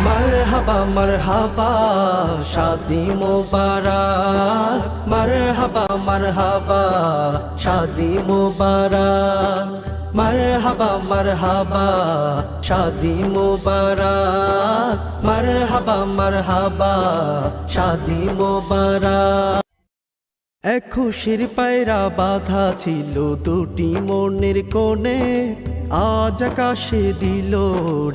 मरहबा मरहबा शादी मुबारक मरहबा मरहबा शादी मुबारक मरहबा मरहबा शादी मुबारक मरहबा मरहबा शादी मुबारक। এক খুশির পায়রা বাঁধা ছিল দুটি মনের কোণে, আজ আকাশে দিল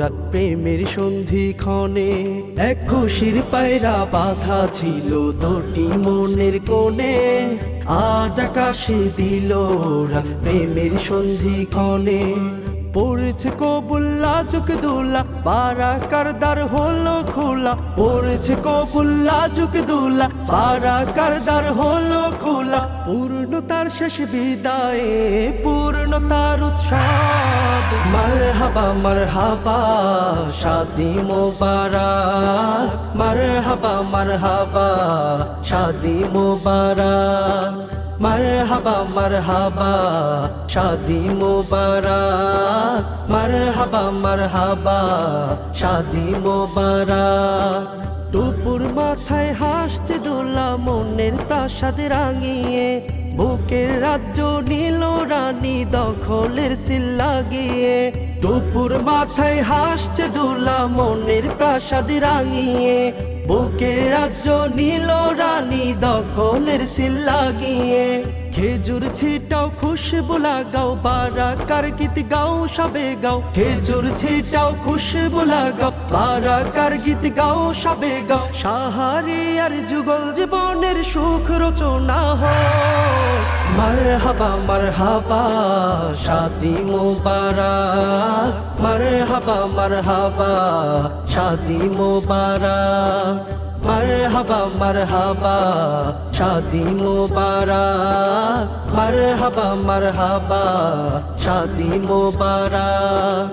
রাত প্রেমের সন্ধিক্ষণে। এক খুশির পায়রা বাঁধা ছিল দুটি মনের কোণে, আজ আকাশে দিল রাত প্রেমের সন্ধিক্ষণে। পড়েছে কবুল্লা যুগ দুলা বারাকার দ্বার হলো খোলা, পড়েছে কবুল্লা যুগ দুলা বারাকার দ্বার হলো খোলা। পূর্ণতার শেষ বিদায়ে পূর্ণতার উৎসব, মারহাবা মারহাবা শাদি মুবারক মারহাবা মারহাবা শাদি মুবারক मरहबा मरहबा शादी मुबारक मरहबा मरहबा शादी मुबारक। দুপুর মাথায় হাসছে দোলা মনের প্রাসাদ রাঙিয়ে, বুকের রাজ্য নীল রানী দখলের সিল লাগিয়ে। দুপুর মাথায় হাসছে দোলা মনের প্রাসাদ রাঙিয়ে, বুকের রাজ্য নীল রানী দখলের সিল লাগিয়ে। খেজুর ছিটাও খুশবু লাগাও বারাকার গীত গাও সবে গাও, খেজুর ছিটাও খুশবু লাগাও বারাকার গীত গাও সবে গাও। সাহারিয়ার যুগল জীবনের সুখ রচনা হোক, মারহাবা মারহাবা শাদি মুবারক মারহাবা মারহাবা শাদি মুবারক मरहबा मरहबा शादी मुबारक मरहबा मरहबा शादी मुबारक।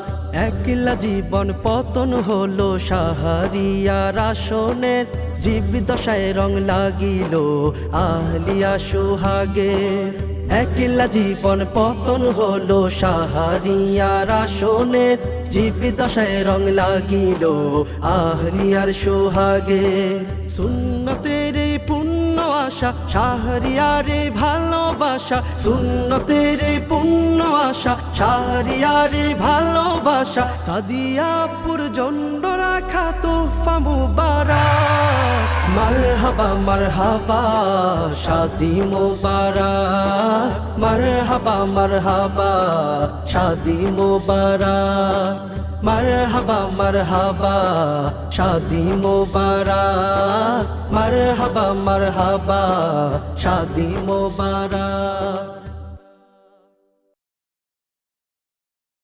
একলা জীবন পতন হলো সাহারিয়ার আসনের, জীবদশায় রং লাগিল আহলিয়া সোহাগের। একলা জীবন পতন হলো সাহারিয়ার আসনের, জীবদশায় রং লাগিল আহলিয়ার সোহাগের। সুন্নতের পুণ্য আশা শাহরিয়ারে ভালোবাসা, সুন্নতের পুণ্য আশা শাহরিয়ারে ভালোবাসা। সাদিয়াপুর জন্য রাখা তোহফা মুবারক, মারহাবা মারহাবা শাদি মুবারক মারহাবা মারহাবা শাদি মুবারক मरहबा मरहबा शादी मुबारक मरहबा मरहबा शादी मुबारक।